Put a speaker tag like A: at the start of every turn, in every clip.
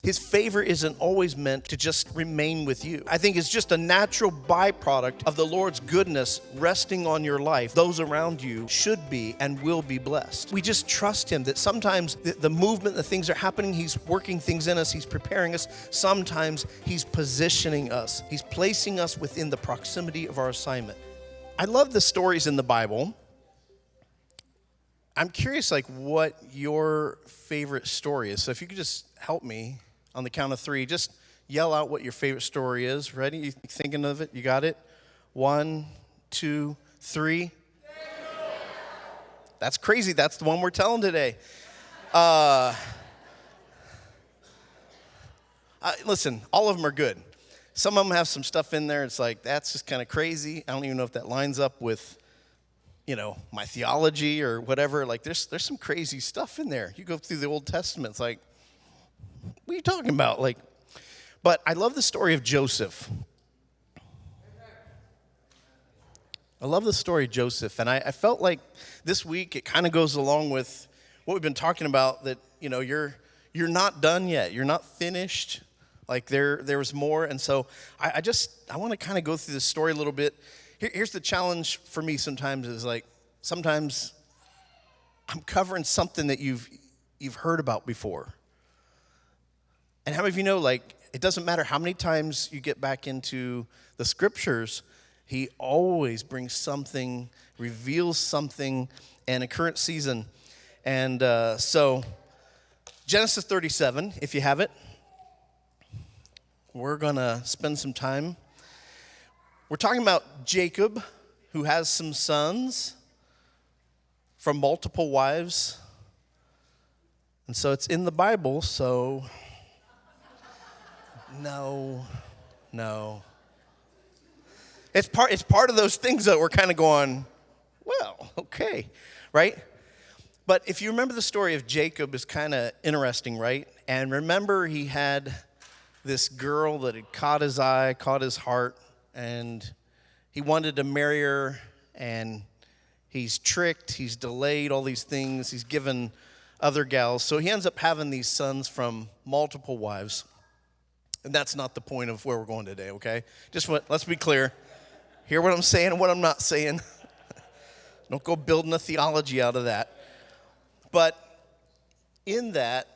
A: His favor isn't always meant to just remain with you. I think it's just a natural byproduct of the Lord's goodness resting on your life. Those around you should be and will be blessed. We just trust Him that sometimes the movement, the things are happening. He's working things in us. He's preparing us. Sometimes He's positioning us. He's placing us within the proximity of our assignment. I love the stories in the Bible. I'm curious, what your favorite story is. So if you could just help me on the count of three, just yell out what your favorite story is. Ready? You thinking of it? You got it? 1, 2, 3. That's crazy. That's the one we're telling today. Listen, all of them are good. Some of them have some stuff in there. It's that's just kind of crazy. I don't even know if that lines up with my theology or whatever. There's some crazy stuff in there. You go through the Old Testament, it's what are you talking about? But I love the story of Joseph. I love the story of Joseph, and I felt like this week it kind of goes along with what we've been talking about, that, you're not done yet. You're not finished. There was more, and so I want to kind of go through this story a little bit. Here's the challenge for me sometimes is sometimes I'm covering something that you've heard about before. And how many of you know, it doesn't matter how many times you get back into the scriptures, He always brings something, reveals something in a current season. And so Genesis 37, if you have it, we're going to spend some time. We're talking about Jacob, who has some sons from multiple wives. And so it's in the Bible, so no. It's part of those things that we're kind of going, well, okay, right? But if you remember the story of Jacob, is kind of interesting, right? And remember, he had this girl that had caught his eye, caught his heart, and he wanted to marry her, and he's tricked, he's delayed all these things, he's given other gals. So he ends up having these sons from multiple wives. And that's not the point of where we're going today, okay? Let's be clear. Hear what I'm saying and what I'm not saying. Don't go building a theology out of that. But in that,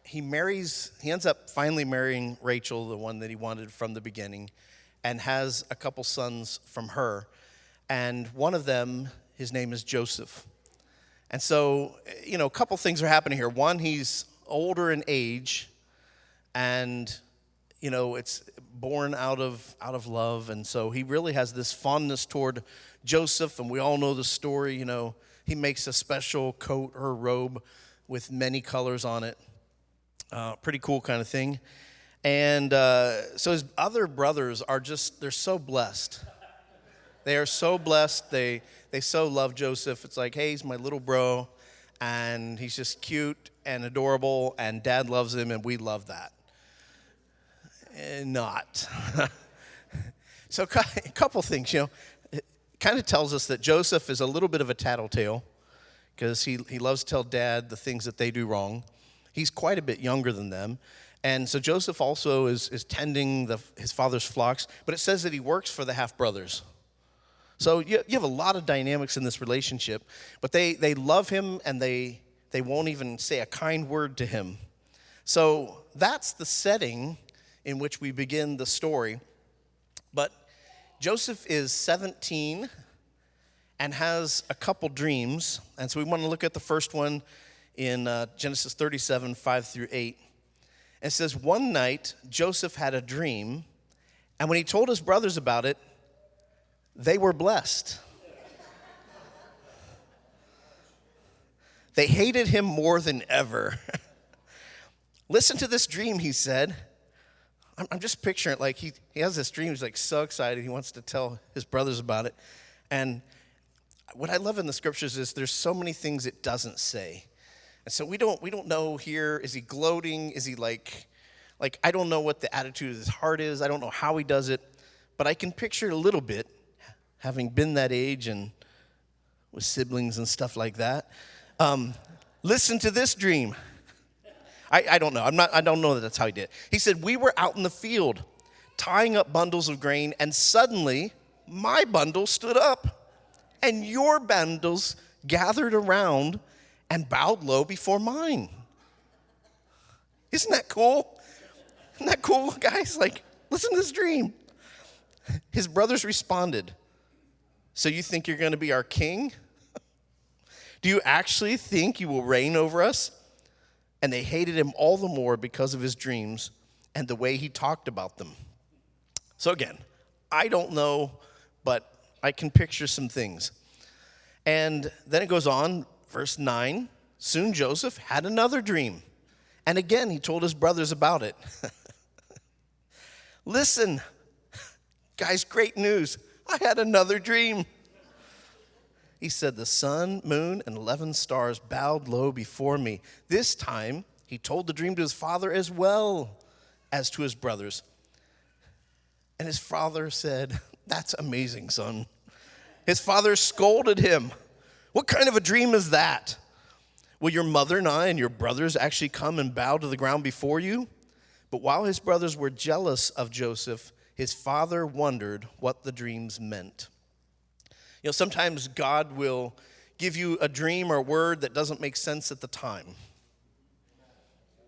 A: he ends up finally marrying Rachel, the one that he wanted from the beginning, and has a couple sons from her. And one of them, his name is Joseph. And so, a couple things are happening here. One, he's older in age, and, it's born out of love. And so he really has this fondness toward Joseph, and we all know the story. He makes a special coat or robe with many colors on it. Pretty cool kind of thing. And so his other brothers they're so blessed. They are so blessed. They so love Joseph. It's hey, he's my little bro, and he's just cute and adorable, and Dad loves him, and we love that. Not. So a couple things, it kind of tells us that Joseph is a little bit of a tattletale, because he loves to tell Dad the things that they do wrong. He's quite a bit younger than them. And so Joseph also is tending his father's flocks, but it says that he works for the half-brothers. So you have a lot of dynamics in this relationship, but they love him, and they won't even say a kind word to him. So that's the setting in which we begin the story. But Joseph is 17 and has a couple dreams. And so we want to look at the first one in Genesis 37, 5 through 8. And it says, one night Joseph had a dream, and when he told his brothers about it, they were blessed. They hated him more than ever. Listen to this dream, he said. I'm just picturing it he has this dream. He's so excited. He wants to tell his brothers about it. And what I love in the scriptures is there's so many things it doesn't say. And so we don't know here, is he gloating? Is he I don't know what the attitude of his heart is. I don't know how he does it. But I can picture a little bit, having been that age and with siblings and stuff like that. Listen to this dream. I don't know. I don't know that that's how he did it. He said, we were out in the field tying up bundles of grain, and suddenly my bundle stood up, and your bundles gathered around and bowed low before mine. Isn't that cool? Isn't that cool, guys? Like, listen to this dream. His brothers responded, so you think you're going to be our king? Do you actually think you will reign over us? And they hated him all the more because of his dreams and the way he talked about them. So again, I don't know, but I can picture some things. And then it goes on, verse 9, soon Joseph had another dream. And again, he told his brothers about it. Listen, guys, great news. I had another dream. He said, the sun, moon, and 11 stars bowed low before me. This time, he told the dream to his father as well as to his brothers. And his father said, that's amazing, son. His father scolded him. What kind of a dream is that? Will your mother and I and your brothers actually come and bow to the ground before you? But while his brothers were jealous of Joseph, his father wondered what the dreams meant. You know, sometimes God will give you a dream or a word that doesn't make sense at the time,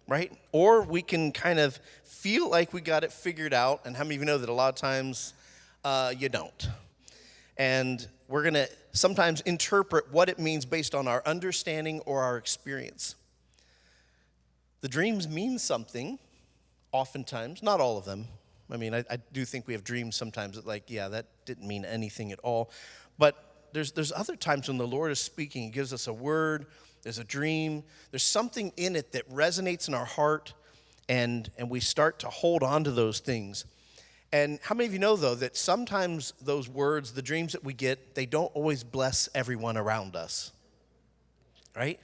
A: right? Or we can kind of feel like we got it figured out, and how many of you know that a lot of times you don't? And we're going to sometimes interpret what it means based on our understanding or our experience. The dreams mean something, oftentimes, not all of them. I mean, I do think we have dreams sometimes that like, yeah, that didn't mean anything at all. But there's other times when the Lord is speaking. He gives us a word, there's a dream, there's something in it that resonates in our heart, and we start to hold on to those things. And how many of you know, though, that sometimes those words, the dreams that we get, they don't always bless everyone around us, right?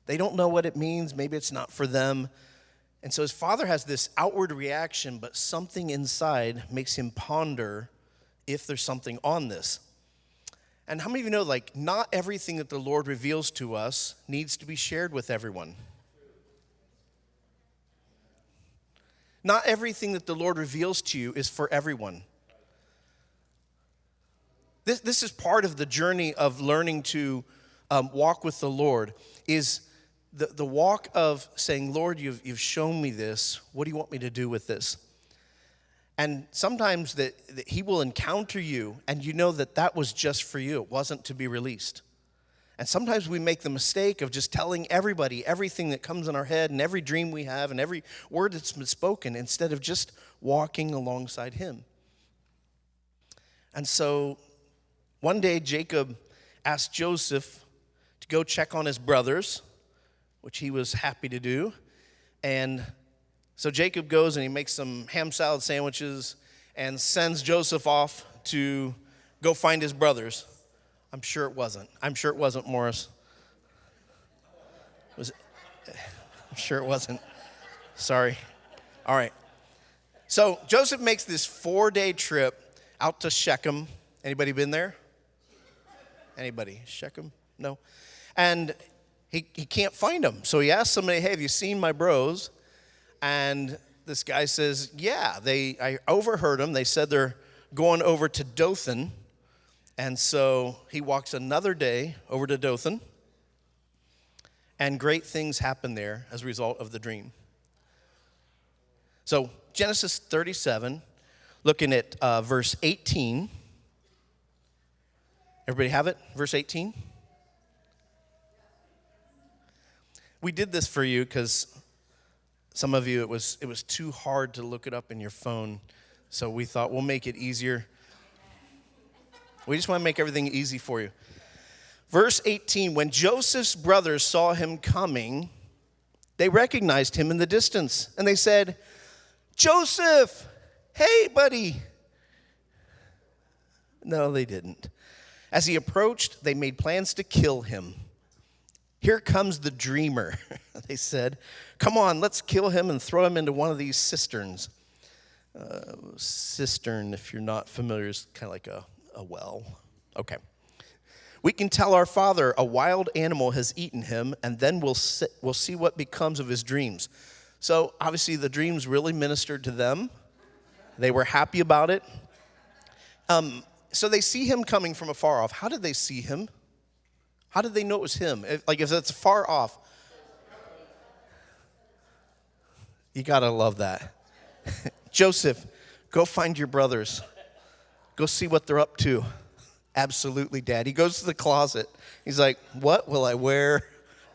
A: They don't know what it means. Maybe it's not for them. And so his father has this outward reaction, but something inside makes him ponder if there's something on this. And how many of you know, like, not everything that the Lord reveals to us needs to be shared with everyone? Not everything that the Lord reveals to you is for everyone. This is part of the journey of learning to walk with the Lord, is the walk of saying, Lord, you've shown me this. What do you want me to do with this? And sometimes that he will encounter you, and you know that was just for you. It wasn't to be released. And sometimes we make the mistake of just telling everybody everything that comes in our head and every dream we have and every word that's been spoken instead of just walking alongside him. And so one day Jacob asked Joseph to go check on his brothers, which he was happy to do. And so Jacob goes and he makes some ham salad sandwiches and sends Joseph off to go find his brothers. I'm sure it wasn't. Morris. Was it? I'm sure it wasn't. Sorry. All right. So Joseph makes this 4-day trip out to Shechem. Anybody been there? Anybody? Shechem? No. And he can't find them. So he asks somebody, hey, have you seen my bros? And this guy says, yeah, I overheard them. They said they're going over to Dothan. And so he walks another day over to Dothan. And great things happen there as a result of the dream. So Genesis 37, looking at verse 18. Everybody have it? Verse 18? We did this for you because some of you, it was too hard to look it up in your phone. So we thought we'll make it easier. We just want to make everything easy for you. Verse 18, when Joseph's brothers saw him coming, they recognized him in the distance. And they said, Joseph, hey, buddy. No, they didn't. As he approached, they made plans to kill him. Here comes the dreamer, they said. Come on, let's kill him and throw him into one of these cisterns. Cistern, if you're not familiar, is kind of like a well. Okay. We can tell our father a wild animal has eaten him, and then we'll see what becomes of his dreams. So obviously the dreams really ministered to them. They were happy about it. So they see him coming from afar off. How did they see him? How did they know it was him? If it's far off. You got to love that. Joseph, go find your brothers. Go see what they're up to. Absolutely, Dad. He goes to the closet. He's like, what will I wear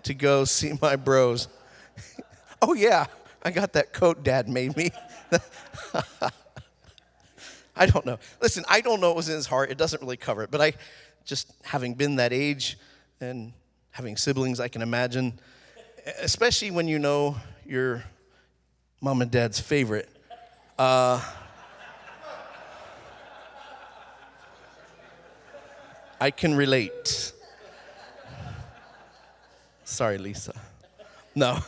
A: to go see my bros? Oh, yeah, I got that coat Dad made me. I don't know. Listen, I don't know what was in his heart. It doesn't really cover it. But I, just having been that age and having siblings, I can imagine, especially when you know your mom and dad's favorite. I can relate. Sorry, Lisa. No.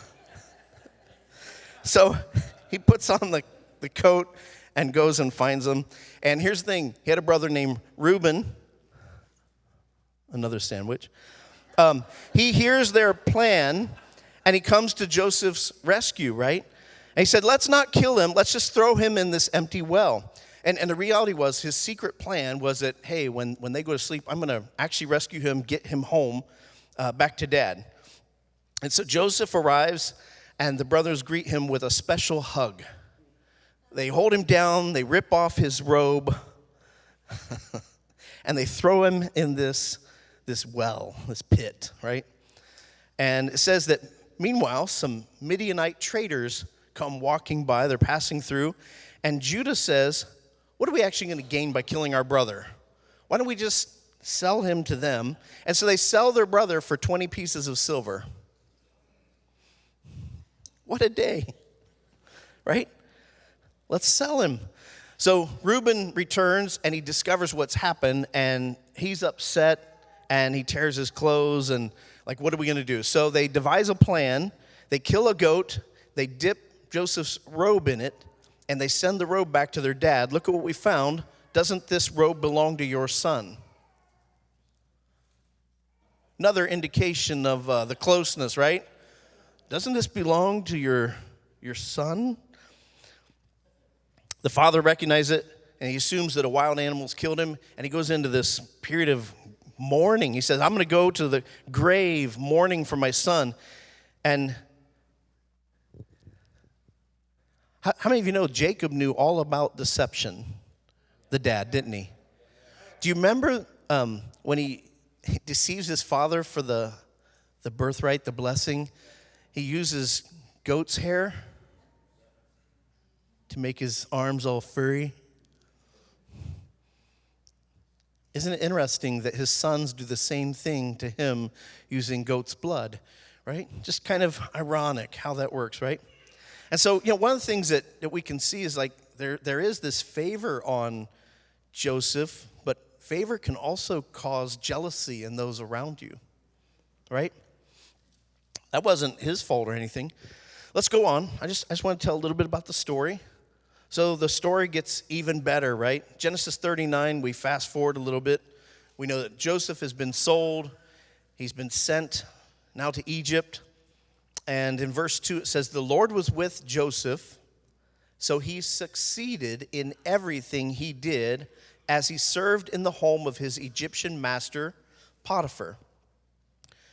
A: So he puts on the coat and goes and finds them. And here's the thing. He had a brother named Reuben. Another sandwich. He hears their plan, and he comes to Joseph's rescue, right? And he said, let's not kill him. Let's just throw him in this empty well. And the reality was his secret plan was that, hey, when they go to sleep, I'm going to actually rescue him, get him home, back to Dad. And so Joseph arrives, and the brothers greet him with a special hug. They hold him down, they rip off his robe, and they throw him in this well, this pit, right? And it says that, meanwhile, some Midianite traders come walking by. They're passing through, and Judah says, what are we actually going to gain by killing our brother? Why don't we just sell him to them? And so they sell their brother for 20 pieces of silver. What a day, right? Let's sell him. So Reuben returns, and he discovers what's happened, and he's upset, and he tears his clothes, and like, what are we going to do? So they devise a plan. They kill a goat. They dip Joseph's robe in it, and they send the robe back to their dad. Look at what we found. Doesn't this robe belong to your son? Another indication of the closeness, right? Doesn't this belong to your son? The father recognizes it, and he assumes that a wild animal's killed him, and he goes into this period of mourning. He says, I'm going to go to the grave mourning for my son. And how many of you know Jacob knew all about deception? The dad, didn't he? Do you remember when he deceives his father for the birthright, the blessing? He uses goat's hair to make his arms all furry. Isn't it interesting that his sons do the same thing to him using goat's blood, right? Just kind of ironic how that works, right? And so, one of the things that we can see is like there is this favor on Joseph, but favor can also cause jealousy in those around you, right? That wasn't his fault or anything. Let's go on. I just want to tell a little bit about the story. So the story gets even better, right? Genesis 39, we fast forward a little bit. We know that Joseph has been sold. He's been sent now to Egypt. And in verse 2, it says, the Lord was with Joseph, so he succeeded in everything he did as he served in the home of his Egyptian master, Potiphar.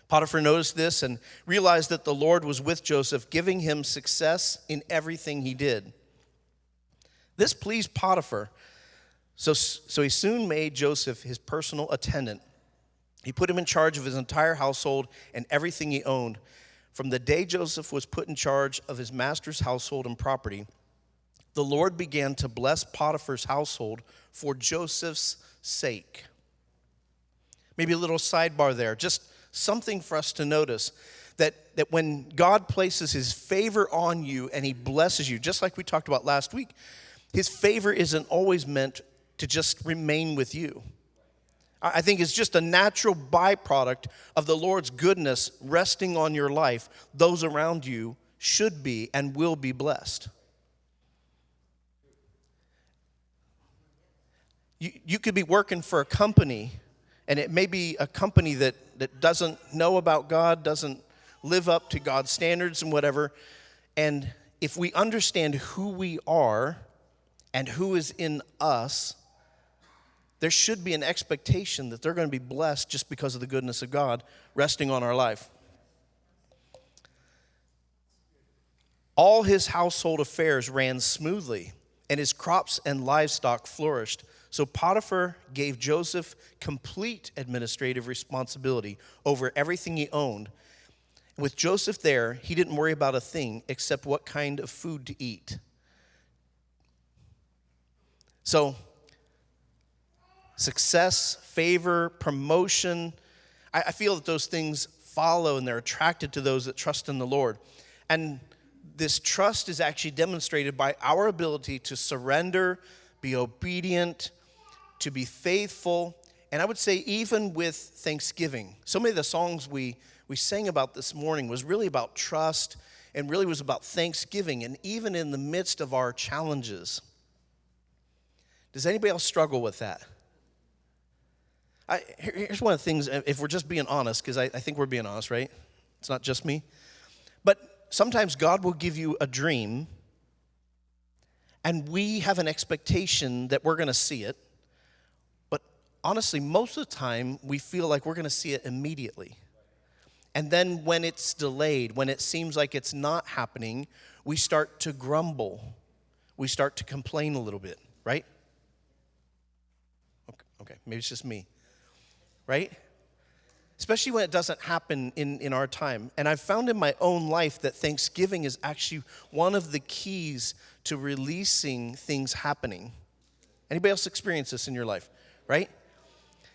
A: Potiphar noticed this and realized that the Lord was with Joseph, giving him success in everything he did. This pleased Potiphar, so he soon made Joseph his personal attendant. He put him in charge of his entire household and everything he owned. From the day Joseph was put in charge of his master's household and property, the Lord began to bless Potiphar's household for Joseph's sake. Maybe a little sidebar there, just something for us to notice, that when God places his favor on you and he blesses you, just like we talked about last week, his favor isn't always meant to just remain with you. I think it's just a natural byproduct of the Lord's goodness resting on your life. Those around you should be and will be blessed. You could be working for a company And it may be a company that doesn't know about God, doesn't live up to God's standards and whatever. And if we understand who we are and who is in us, there should be an expectation that they're going to be blessed just because of the goodness of God resting on our life. All his household affairs ran smoothly, and his crops and livestock flourished. So Potiphar gave Joseph complete administrative responsibility over everything he owned. With Joseph there, he didn't worry about a thing except what kind of food to eat. So, success, favor, promotion, I feel that those things follow and they're attracted to those that trust in the Lord. And this trust is actually demonstrated by our ability to surrender, be obedient, to be faithful, and I would say even with thanksgiving. So many of the songs we sang about this morning was really about trust and really was about thanksgiving, and even in the midst of our challenges. Does anybody else struggle with that? Here's one of the things, if we're just being honest, because I think we're being honest, right? It's not just me. But sometimes God will give you a dream, and we have an expectation that we're going to see it. But honestly, most of the time, we feel like we're going to see it immediately. And then when it's delayed, when it seems like it's not happening, we start to grumble. We start to complain a little bit, right? Okay, maybe it's just me, right? Especially when it doesn't happen in our time. And I've found in my own life that Thanksgiving is actually one of the keys to releasing things happening. Anybody else experience this in your life, right?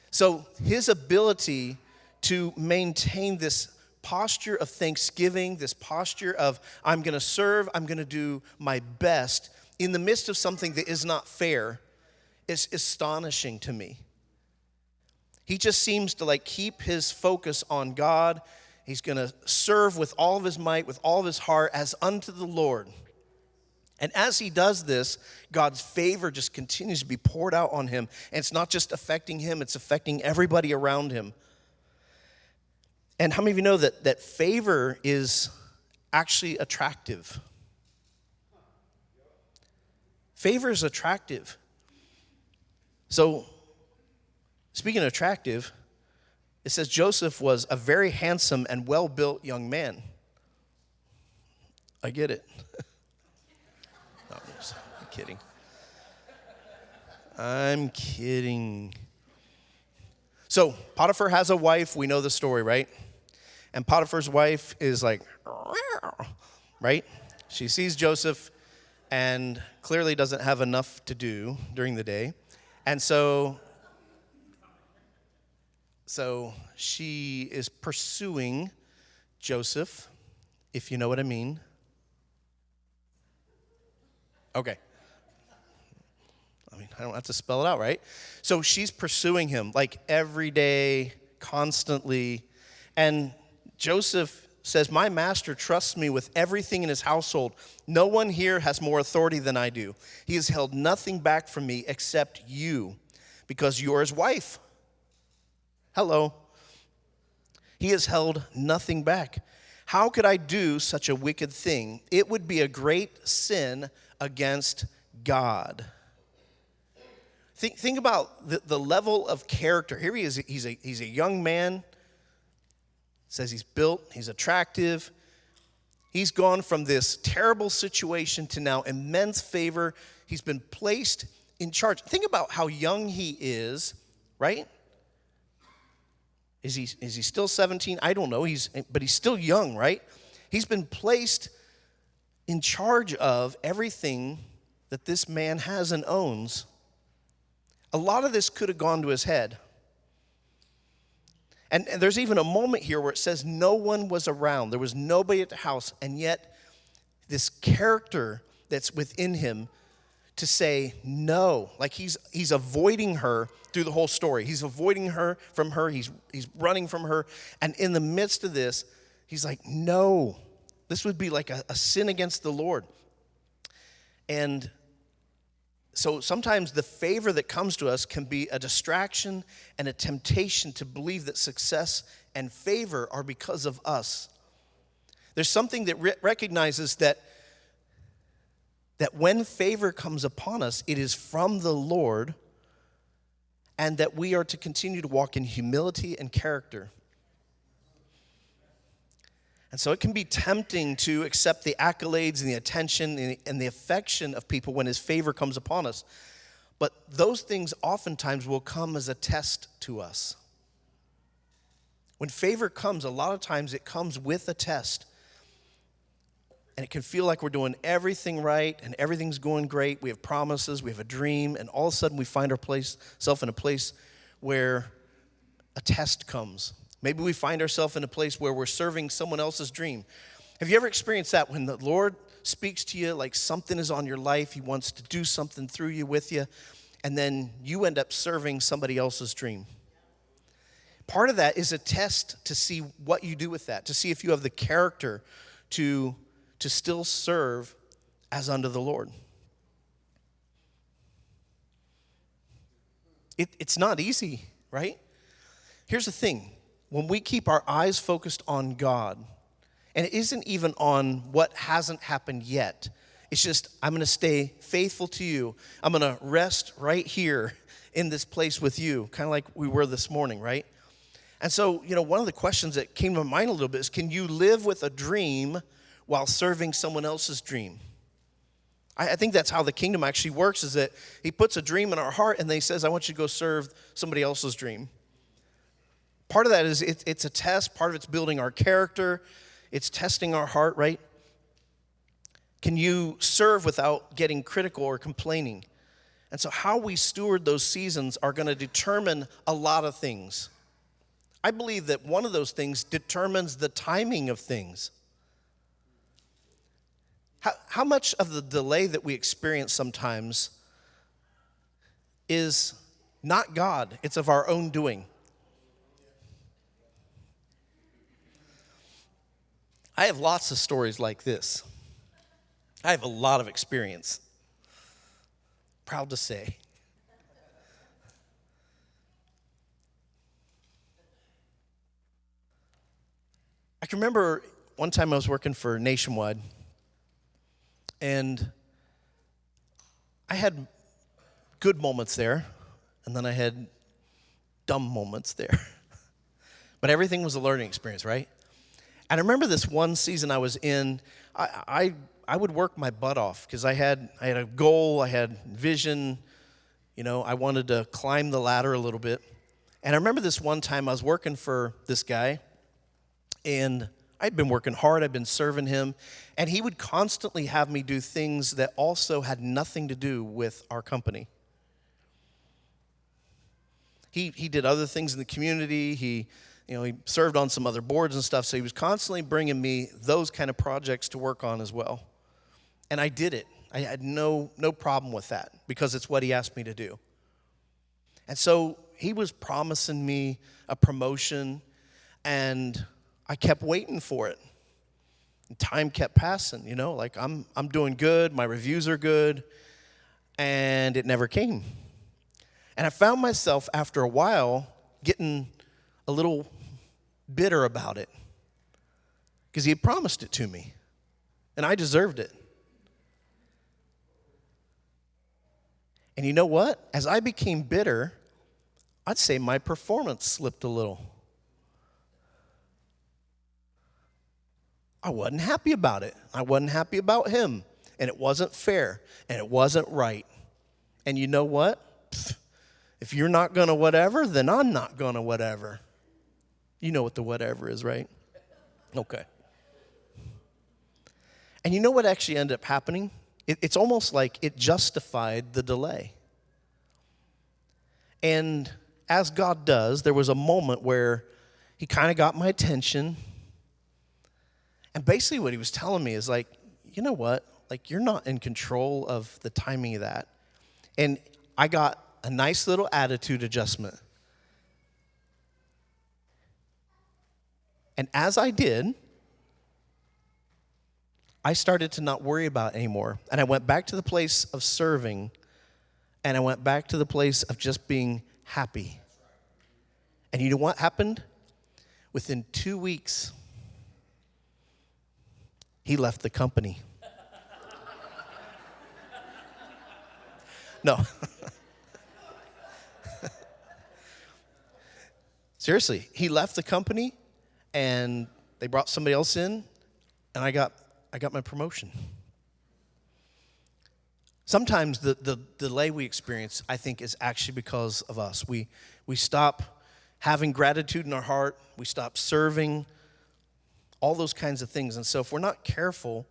A: So his ability to maintain this posture of thanksgiving, this posture of I'm going to serve, I'm going to do my best in the midst of something that is not fair is astonishing to me. He just seems to keep his focus on God. He's going to serve with all of his might, with all of his heart, as unto the Lord. And as he does this, God's favor just continues to be poured out on him. And it's not just affecting him, it's affecting everybody around him. And how many of you know that favor is actually attractive? Favor is attractive. So, speaking of attractive, it says Joseph was a very handsome and well-built young man. I get it. No, I'm kidding. I'm kidding. So, Potiphar has a wife. We know the story, right? And Potiphar's wife is like, right? She sees Joseph and clearly doesn't have enough to do during the day. And so she is pursuing Joseph, if you know what I mean. Okay. I don't have to spell it out, right? So she's pursuing him every day, constantly. And Joseph says, my master trusts me with everything in his household. No one here has more authority than I do. He has held nothing back from me except you, because you're his wife. Hello. He has held nothing back. How could I do such a wicked thing? It would be a great sin against God. Think about the level of character. Here he is. He's a young man. Says he's built. He's attractive. He's gone from this terrible situation to now immense favor. He's been placed in charge. Think about how young he is, right? Is he still 17? I don't know. But he's still young, right? He's been placed in charge of everything that this man has and owns. A lot of this could have gone to his head. And there's even a moment here where it says no one was around. There was nobody at the house. And yet this character that's within him to say no. He's avoiding her through the whole story. He's avoiding her from her. He's running from her. And in the midst of this, he's like, no. This would be like a sin against the Lord. And So sometimes the favor that comes to us can be a distraction and a temptation to believe that success and favor are because of us. There's something that recognizes that when favor comes upon us, it is from the Lord, and that we are to continue to walk in humility and character. And so it can be tempting to accept the accolades and the attention and the affection of people when his favor comes upon us. But those things oftentimes will come as a test to us. When favor comes, a lot of times it comes with a test. And it can feel like we're doing everything right and everything's going great. We have promises, we have a dream, and all of a sudden we find ourselves in a place where a test comes. Maybe we find ourselves in a place where we're serving someone else's dream. Have you ever experienced that when the Lord speaks to you like something is on your life, he wants to do something through you, with you, and then you end up serving somebody else's dream? Part of that is a test to see what you do with that, to see if you have the character to still serve as unto the Lord. It's not easy, right? Here's the thing. When we keep our eyes focused on God, and it isn't even on what hasn't happened yet, it's just, I'm going to stay faithful to you. I'm going to rest right here in this place with you, kind of like we were this morning, right? And so, one of the questions that came to my mind a little bit is, can you live with a dream while serving someone else's dream? I think that's how the kingdom actually works, is that he puts a dream in our heart and then he says, I want you to go serve somebody else's dream. Part of that is it's a test. Part of it's building our character. It's testing our heart, right? Can you serve without getting critical or complaining? And so how we steward those seasons are going to determine a lot of things. I believe that one of those things determines the timing of things. How much of the delay that we experience sometimes is not God, it's of our own doing. I have lots of stories like this. I have a lot of experience. Proud to say. I can remember one time I was working for Nationwide, and I had good moments there, and then I had dumb moments there. But everything was a learning experience, right? And I remember this one season I was in, I would work my butt off because I had a goal, I had vision, I wanted to climb the ladder a little bit. And I remember this one time I was working for this guy, and I'd been working hard, I'd been serving him, and he would constantly have me do things that also had nothing to do with our company. He did other things in the community, he served on some other boards and stuff, so he was constantly bringing me those kind of projects to work on as well. And I did it. I had no problem with that because it's what he asked me to do. And so he was promising me a promotion, and I kept waiting for it. And time kept passing, like I'm doing good, my reviews are good, and it never came. And I found myself after a while getting a little bitter about it because he had promised it to me, and I deserved it. And you know what? As I became bitter, I'd say my performance slipped a little. I wasn't happy about it. I wasn't happy about him. And it wasn't fair. And it wasn't right. And you know what? If you're not going to whatever, then I'm not going to whatever. You know what the whatever is, right? Okay. And you know what actually ended up happening? It's almost like it justified the delay. And as God does, there was a moment where he kind of got my attention. And basically what he was telling me is like, you know what? Like, you're not in control of the timing of that. And I got a nice little attitude adjustment. And as I did, I started to not worry about it anymore. And I went back to the place of serving and I went back to the place of just being happy. And you know what happened? Within 2 weeks, he left the company. No. Seriously, he left the company, and they brought somebody else in, and I got my promotion. Sometimes the delay we experience, I think, is actually because of us. We stop having gratitude in our heart. We stop serving, all those kinds of things. And so if we're not careful,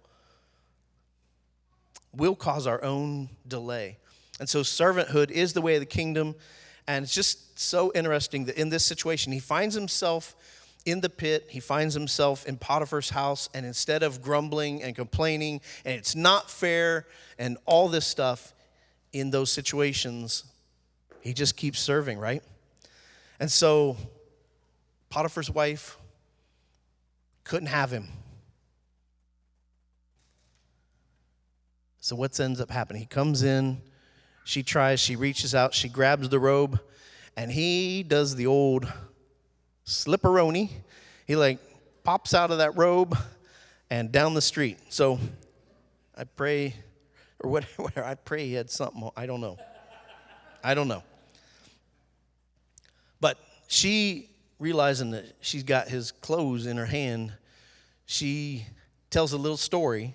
A: we'll cause our own delay. And so servanthood is the way of the kingdom. And it's just so interesting that in this situation, he finds himself in the pit. He finds himself in Potiphar's house. And instead of grumbling and complaining, and it's not fair, and all this stuff, in those situations, he just keeps serving, right? And so Potiphar's wife couldn't have him. So what ends up happening? He comes in. She tries, she reaches out, she grabs the robe, and he does the old slipperoni. He pops out of that robe and down the street. So I pray, or whatever, I pray he had something, I don't know. But she, realizing that she's got his clothes in her hand, she tells a little story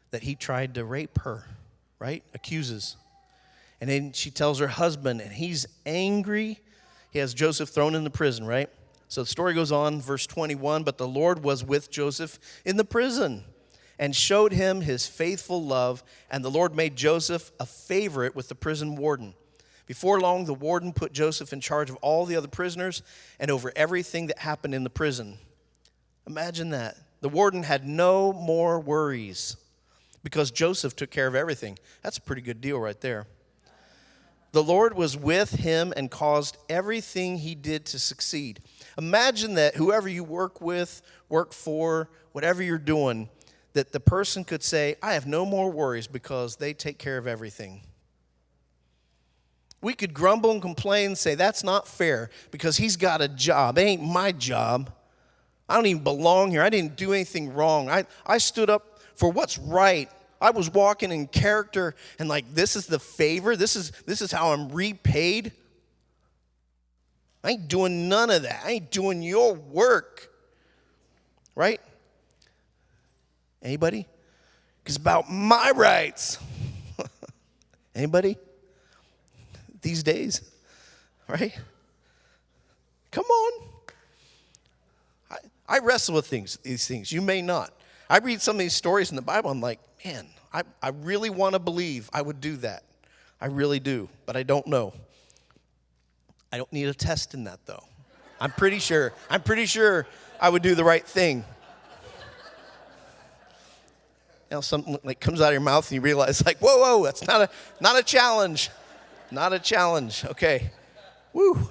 A: that he tried to rape her, right? Accuses. And then she tells her husband, and he's angry. He has Joseph thrown in the prison, right? So the story goes on, verse 21, but the Lord was with Joseph in the prison and showed him his faithful love, and the Lord made Joseph a favorite with the prison warden. Before long, the warden put Joseph in charge of all the other prisoners and over everything that happened in the prison. Imagine that. The warden had no more worries because Joseph took care of everything. That's a pretty good deal right there. The Lord was with him and caused everything he did to succeed. Imagine that whoever you work with, work for, whatever you're doing, that the person could say, I have no more worries because they take care of everything. We could grumble and complain and say, that's not fair because he's got a job. It ain't my job. I don't even belong here. I didn't do anything wrong. I stood up for what's right. I was walking in character, and this is the favor. This is how I'm repaid. I ain't doing none of that. I ain't doing your work. Right? Anybody? It's about my rights. Anybody? These days? Right? Come on. I wrestle with these things. You may not. I read some of these stories in the Bible, I'm like, man, I really want to believe I would do that. I really do, but I don't know. I don't need a test in that, though. I'm pretty sure I would do the right thing. Something comes out of your mouth and you realize, whoa, that's not a challenge. Not a challenge. Okay. Woo.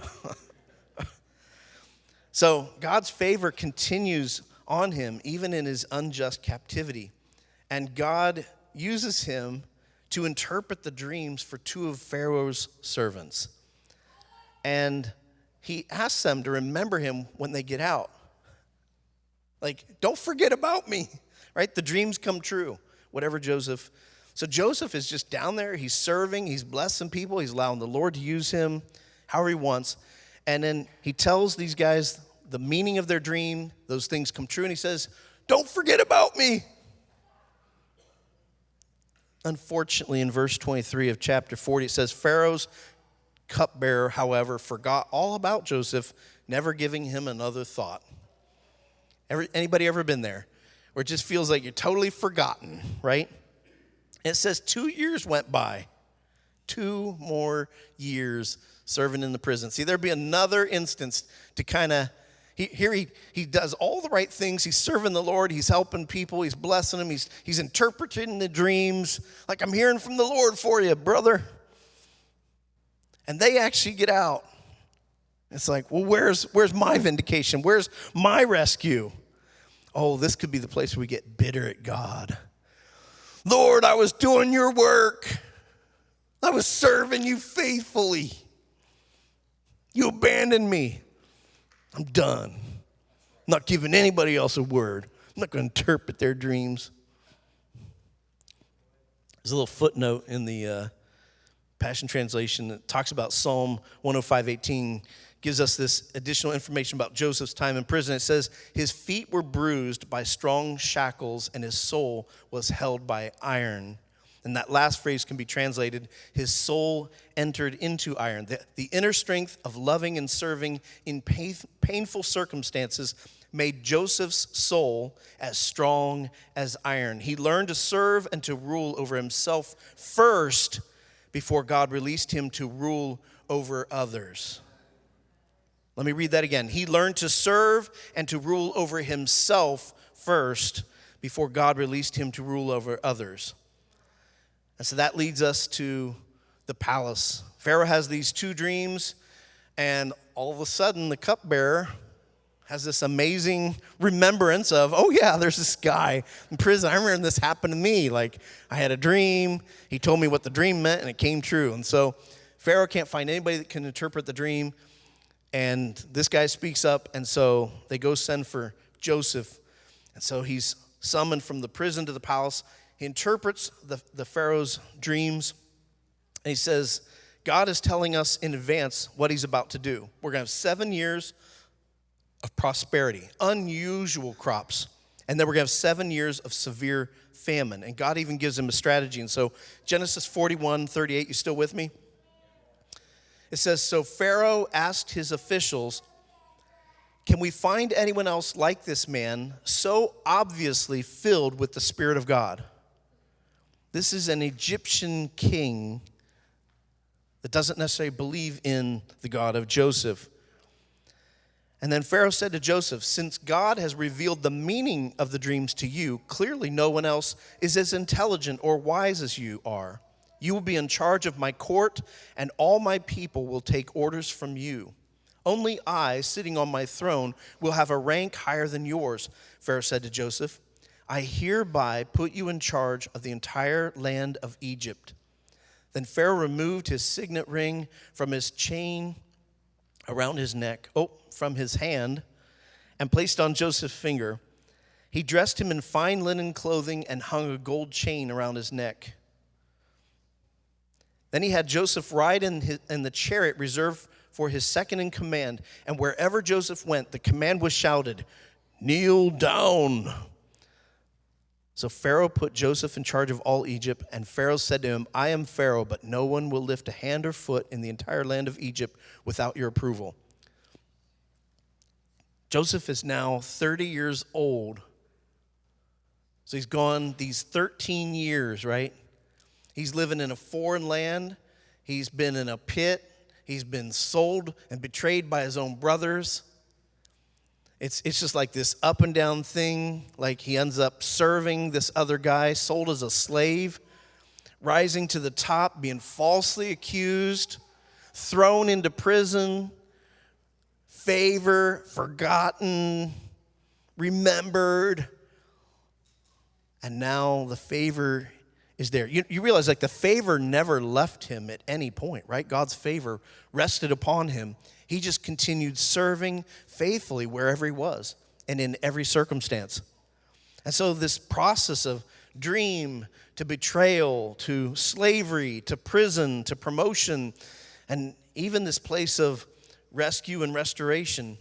A: So God's favor continues on him, even in his unjust captivity. And God uses him to interpret the dreams for two of Pharaoh's servants. And he asks them to remember him when they get out. Don't forget about me, right? The dreams come true, whatever Joseph. So Joseph is just down there. He's serving. He's blessing people. He's allowing the Lord to use him however he wants. And then he tells these guys the meaning of their dream. Those things come true. And he says, don't forget about me. Unfortunately, in verse 23 of chapter 40, it says, Pharaoh's cupbearer, however, forgot all about Joseph, never giving him another thought. Anybody ever been there? Where it just feels like you're totally forgotten, right? It says 2 years went by. 2 more years serving in the prison. See, there'd be another instance to kind of, he does all the right things. He's serving the Lord. He's helping people. He's blessing them. He's interpreting the dreams. I'm hearing from the Lord for you, brother. And they actually get out. It's well, where's my vindication? Where's my rescue? Oh, this could be the place where we get bitter at God. Lord, I was doing your work. I was serving you faithfully. You abandoned me. I'm done. I'm not giving anybody else a word. I'm not going to interpret their dreams. There's a little footnote in the Passion Translation that talks about Psalm 105:18, gives us this additional information about Joseph's time in prison. It says, his feet were bruised by strong shackles and his soul was held by iron. And that last phrase can be translated, his soul entered into iron. The inner strength of loving and serving in painful circumstances made Joseph's soul as strong as iron. He learned to serve and to rule over himself first before God released him to rule over others. Let me read that again. He learned to serve and to rule over himself first before God released him to rule over others. And so that leads us to the palace. Pharaoh has these two dreams, and all of a sudden the cupbearer has this amazing remembrance of, oh yeah, there's this guy in prison. I remember this happened to me. Like, I had a dream. He told me what the dream meant, and it came true. And so Pharaoh can't find anybody that can interpret the dream. And this guy speaks up, and so they go send for Joseph. And so he's summoned from the prison to the palace. He interprets the Pharaoh's dreams, and he says, God is telling us in advance what he's about to do. We're going to have 7 years of prosperity, unusual crops, and then we're going to have 7 years of severe famine. And God even gives him a strategy. And so Genesis 41:38, you still with me? It says, so Pharaoh asked his officials, can we find anyone else like this man, so obviously filled with the Spirit of God? This is an Egyptian king that doesn't necessarily believe in the God of Joseph. And then Pharaoh said to Joseph, since God has revealed the meaning of the dreams to you, clearly no one else is as intelligent or wise as you are. You will be in charge of my court, and all my people will take orders from you. Only I, sitting on my throne, will have a rank higher than yours, Pharaoh said to Joseph. I hereby put you in charge of the entire land of Egypt. Then Pharaoh removed his signet ring from his chain around his neck, from his hand, and placed on Joseph's finger. He dressed him in fine linen clothing and hung a gold chain around his neck. Then he had Joseph ride in the chariot reserved for his second in command, and wherever Joseph went, the command was shouted, kneel down. So Pharaoh put Joseph in charge of all Egypt, and Pharaoh said to him, I am Pharaoh, but no one will lift a hand or foot in the entire land of Egypt without your approval. Joseph is now 30 years old. So he's gone these 13 years, right? He's living in a foreign land. He's been in a pit. He's been sold and betrayed by his own brothers. It's just like this up and down thing. Like he ends up serving this other guy, sold as a slave, rising to the top, being falsely accused, thrown into prison, favor, forgotten, remembered. And now the favor is there. You realize like the favor never left him at any point, right? God's favor rested upon him. He just continued serving faithfully wherever he was and in every circumstance. And so this process of dream to betrayal to slavery to prison to promotion and even this place of rescue and restoration,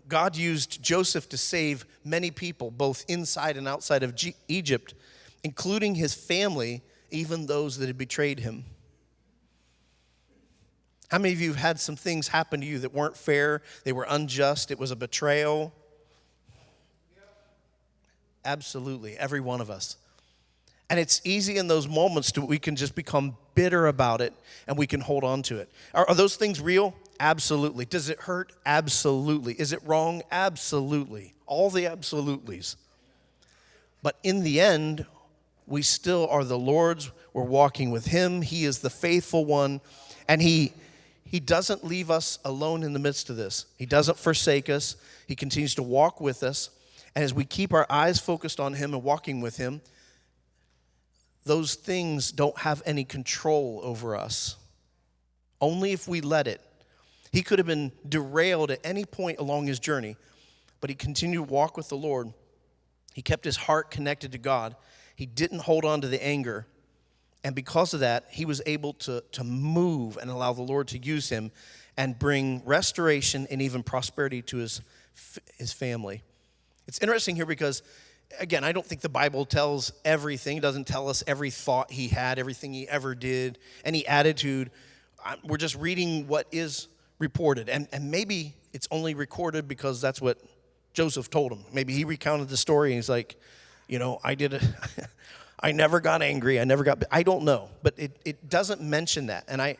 A: God used Joseph to save many people, both inside and outside of Egypt, including his family, even those that had betrayed him. How many of you have had some things happen to you that weren't fair? They were unjust. It was a betrayal. Absolutely, every one of us. And it's easy in those moments we can just become bitter about it and we can hold on to it. Are those things real? Absolutely. Does it hurt? Absolutely. Is it wrong? Absolutely. All the absolutelys. But in the end, we still are the Lord's. We're walking with him. He is the faithful one. And he doesn't leave us alone in the midst of this. He doesn't forsake us. He continues to walk with us. And as we keep our eyes focused on him and walking with him, those things don't have any control over us. Only if we let it. He could have been derailed at any point along his journey, but he continued to walk with the Lord. He kept his heart connected to God. He didn't hold on to the anger. And because of that, he was able to move and allow the Lord to use him and bring restoration and even prosperity to his family. It's interesting here because, again, I don't think the Bible tells everything. It doesn't tell us every thought he had, everything he ever did, any attitude. We're just reading what is reported. And maybe it's only recorded because that's what Joseph told him. Maybe he recounted the story and he's like, I did it. I never got angry. I don't know. But it doesn't mention that. And I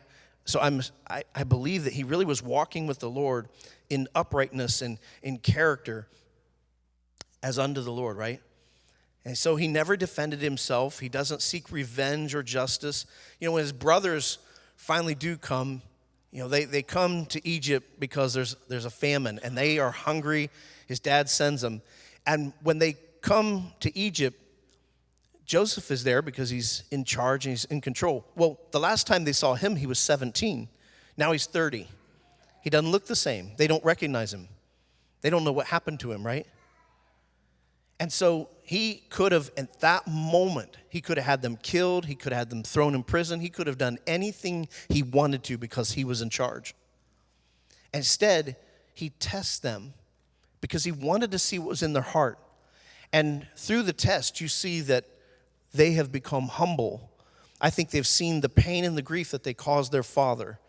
A: believe that he really was walking with the Lord in uprightness and in character as unto the Lord, right? And so he never defended himself. He doesn't seek revenge or justice. When his brothers finally do come, they come to Egypt because there's a famine and they are hungry. His dad sends them. And when they come to Egypt, Joseph is there because he's in charge and he's in control. Well, the last time they saw him, he was 17. Now he's 30. He doesn't look the same. They don't recognize him. They don't know what happened to him, right? And so he could have, at that moment, he could have had them killed. He could have had them thrown in prison. He could have done anything he wanted to because he was in charge. Instead, he tests them because he wanted to see what was in their heart. And through the test, you see that they have become humble. I think they've seen the pain and the grief that they caused their father.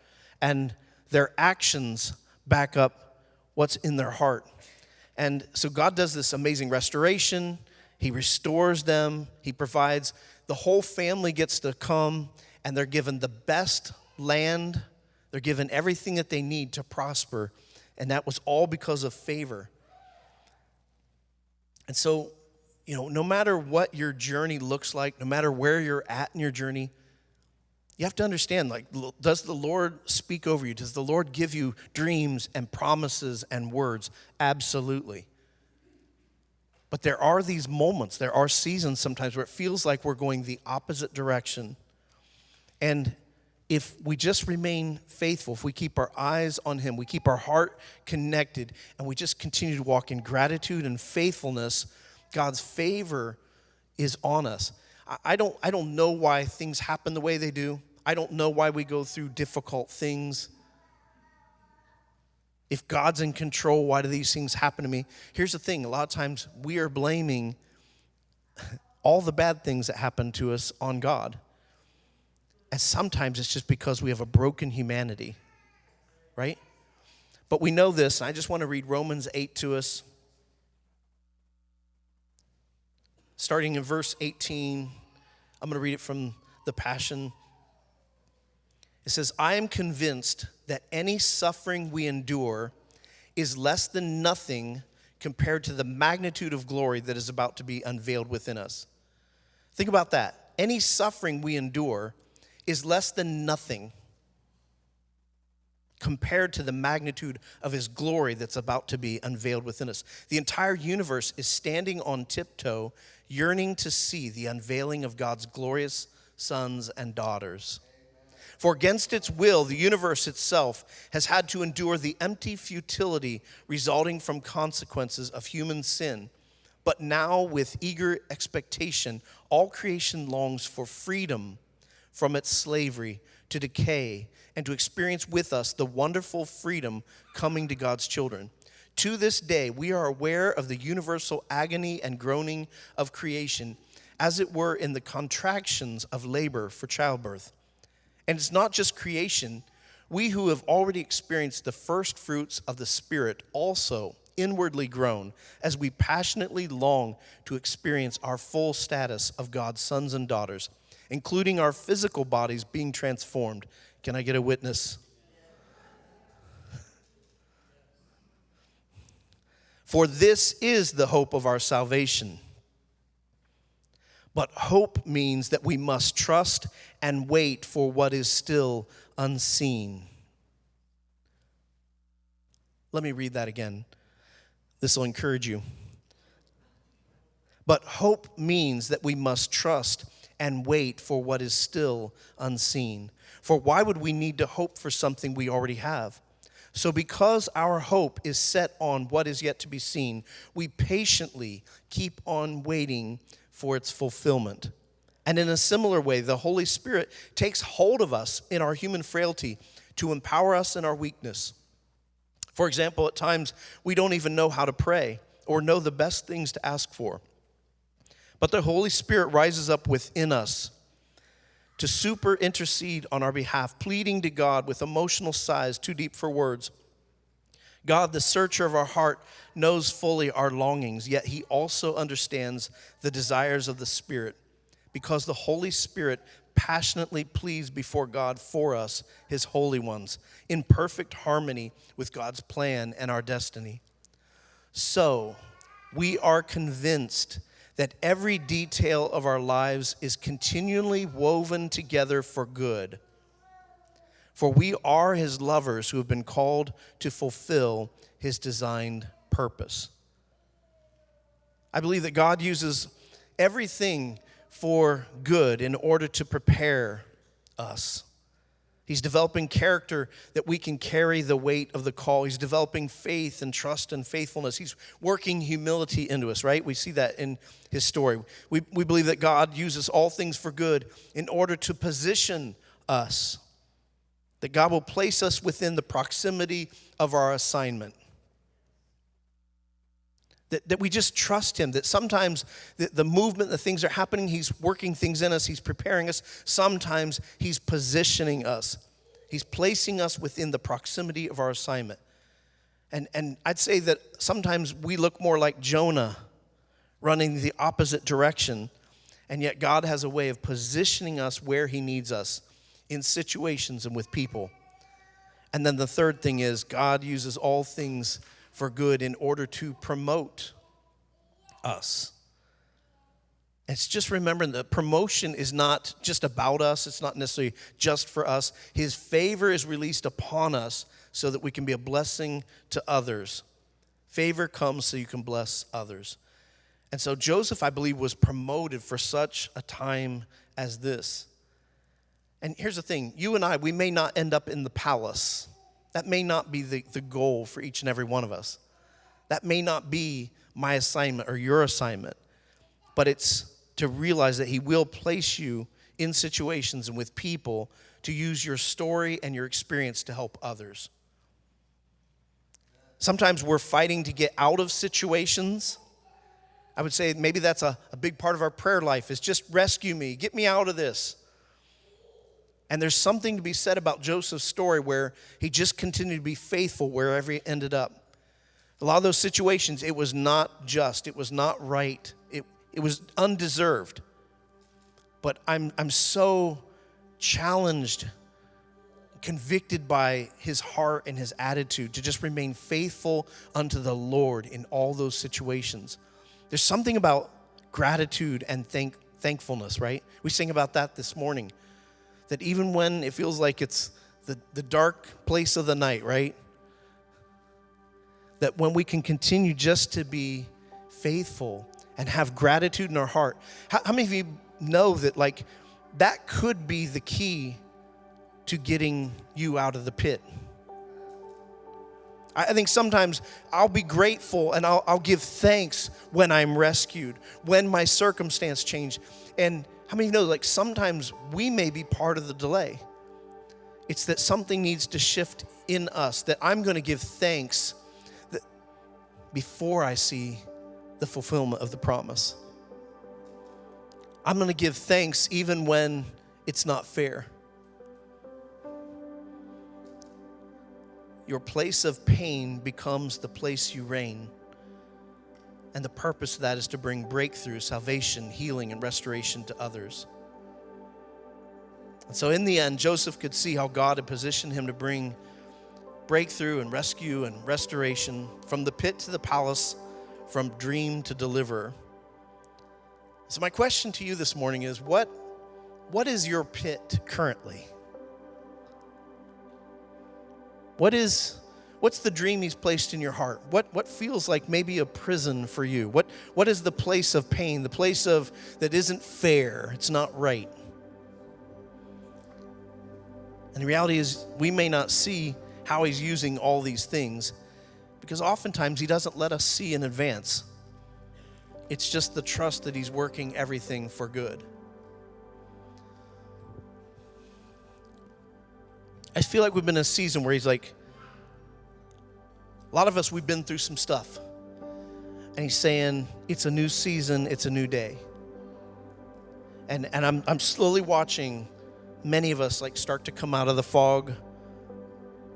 A: And their actions back up what's in their heart. And so God does this amazing restoration. He restores them. He provides. The whole family gets to come, and they're given the best land. They're given everything that they need to prosper. And that was all because of favor. And so, no matter what your journey looks like, no matter where you're at in your journey, you have to understand, does the Lord speak over you? Does the Lord give you dreams and promises and words? Absolutely. But there are these moments, there are seasons sometimes where it feels like we're going the opposite direction. And if we just remain faithful, if we keep our eyes on Him, we keep our heart connected, and we just continue to walk in gratitude and faithfulness, God's favor is on us. I don't know why things happen the way they do. I don't know why we go through difficult things. If God's in control, why do these things happen to me? Here's the thing. A lot of times we are blaming all the bad things that happen to us on God. And sometimes it's just because we have a broken humanity, right? But we know this, and I just want to read Romans 8 to us. Starting in verse 18, I'm going to read it from the Passion. It says, I am convinced that any suffering we endure is less than nothing compared to the magnitude of glory that is about to be unveiled within us. Think about that. Any suffering we endure is less than nothing compared to the magnitude of His glory that's about to be unveiled within us. The entire universe is standing on tiptoe, yearning to see the unveiling of God's glorious sons and daughters. For against its will, the universe itself has had to endure the empty futility resulting from consequences of human sin. But now, with eager expectation, all creation longs for freedom from its slavery to decay and to experience with us the wonderful freedom coming to God's children. To this day, we are aware of the universal agony and groaning of creation, as it were in the contractions of labor for childbirth. And it's not just creation. We who have already experienced the first fruits of the Spirit also inwardly groan as we passionately long to experience our full status of God's sons and daughters, including our physical bodies being transformed. Can I get a witness? For this is the hope of our salvation. But hope means that we must trust and wait for what is still unseen. Let me read that again. This will encourage you. But hope means that we must trust and wait for what is still unseen. For why would we need to hope for something we already have? So because our hope is set on what is yet to be seen, we patiently keep on waiting for its fulfillment. And in a similar way, the Holy Spirit takes hold of us in our human frailty to empower us in our weakness. For example, at times we don't even know how to pray or know the best things to ask for. But the Holy Spirit rises up within us to super intercede on our behalf, pleading to God with emotional sighs too deep for words. God, the searcher of our heart, knows fully our longings, yet he also understands the desires of the Spirit, because the Holy Spirit passionately pleads before God for us, his holy ones, in perfect harmony with God's plan and our destiny. So, we are convinced that every detail of our lives is continually woven together for good. For we are his lovers who have been called to fulfill his designed purpose. I believe that God uses everything for good in order to prepare us. He's developing character that we can carry the weight of the call. He's developing faith and trust and faithfulness. He's working humility into us, right? We see that in his story. We believe that God uses all things for good in order to position us, that God will place us within the proximity of our assignment. That we just trust him, that sometimes the movement, the things are happening, he's working things in us, he's preparing us. Sometimes he's positioning us. He's placing us within the proximity of our assignment. And I'd say that sometimes we look more like Jonah running the opposite direction, and yet God has a way of positioning us where he needs us in situations and with people. And then the third thing is God uses all things for good in order to promote us. It's just remembering that promotion is not just about us. It's not necessarily just for us. His favor is released upon us so that we can be a blessing to others. Favor comes so you can bless others. And so Joseph, I believe, was promoted for such a time as this. And here's the thing. You and I, we may not end up in the palace. That may not be the goal for each and every one of us. That may not be my assignment or your assignment. But it's to realize that he will place you in situations and with people to use your story and your experience to help others. Sometimes we're fighting to get out of situations. I would say maybe that's a big part of our prayer life is just rescue me, get me out of this. And there's something to be said about Joseph's story where he just continued to be faithful wherever he ended up. A lot of those situations, it was not just, it was not right, it was undeserved. But I'm so challenged, convicted by his heart and his attitude to just remain faithful unto the Lord in all those situations. There's something about gratitude and thankfulness, right? We sing about that this morning. That even when it feels like it's the dark place of the night, right? That when we can continue just to be faithful and have gratitude in our heart. How many of you know that like that could be the key to getting you out of the pit? I think sometimes I'll be grateful and I'll give thanks when I'm rescued, when my circumstance changed. And how many of you know, like sometimes we may be part of the delay. It's that something needs to shift in us, that I'm going to give thanks that before I see the fulfillment of the promise. I'm going to give thanks even when it's not fair. Your place of pain becomes the place you reign. And the purpose of that is to bring breakthrough, salvation, healing, and restoration to others. And so in the end, Joseph could see how God had positioned him to bring breakthrough and rescue and restoration from the pit to the palace, from dream to deliverer. So my question to you this morning is, what is your pit currently? What is What's the dream he's placed in your heart? What feels like maybe a prison for you? What is the place of pain, the place of that isn't fair, it's not right? And the reality is we may not see how he's using all these things because oftentimes he doesn't let us see in advance. It's just the trust that he's working everything for good. I feel like we've been in a season where he's like, a lot of us, we've been through some stuff. And he's saying, it's a new season, it's a new day. And I'm slowly watching many of us like start to come out of the fog,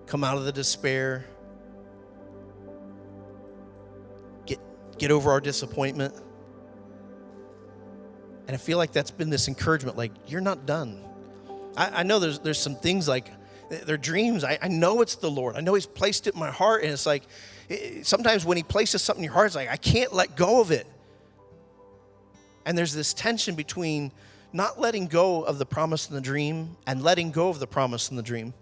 A: come out of the despair, get over our disappointment. And I feel like that's been this encouragement, like, you're not done. I know there's some things like, they're dreams. I know it's the Lord. I know he's placed it in my heart. And it's like, sometimes when he places something in your heart, it's like, I can't let go of it. And there's this tension between not letting go of the promise and the dream and letting go of the promise and the dream.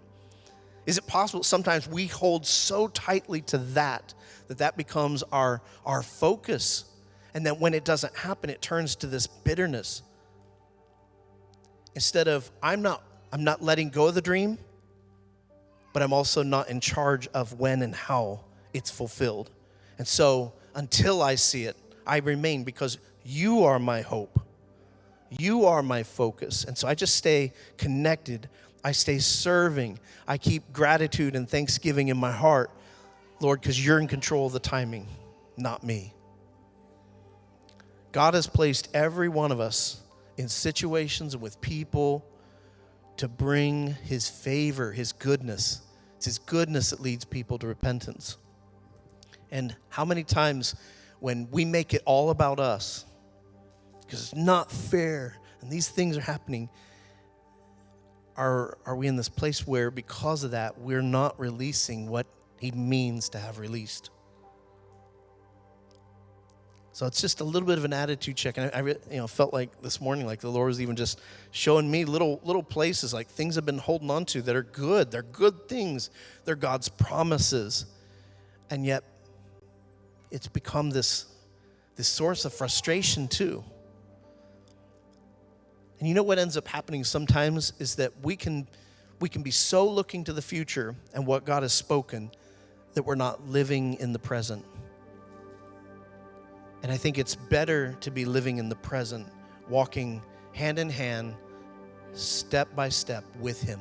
A: Is it possible sometimes we hold so tightly to that becomes our focus? And then when it doesn't happen, it turns to this bitterness. Instead of, I'm not letting go of the dream, but I'm also not in charge of when and how it's fulfilled. And so until I see it, I remain because you are my hope. You are my focus. And so I just stay connected. I stay serving. I keep gratitude and thanksgiving in my heart, Lord, because you're in control of the timing, not me. God has placed every one of us in situations and with people to bring his favor, his goodness. It's his goodness that leads people to repentance. And how many times when we make it all about us, because it's not fair and these things are happening, are we in this place where because of that, we're not releasing what he means to have released? So it's just a little bit of an attitude check. And I felt like this morning, like the Lord was even just showing me little places, like things I've been holding on to that are good. They're good things. They're God's promises. And yet it's become this source of frustration too. And you know what ends up happening sometimes is that we can be so looking to the future and what God has spoken that we're not living in the present. And I think it's better to be living in the present, walking hand in hand, step by step with him.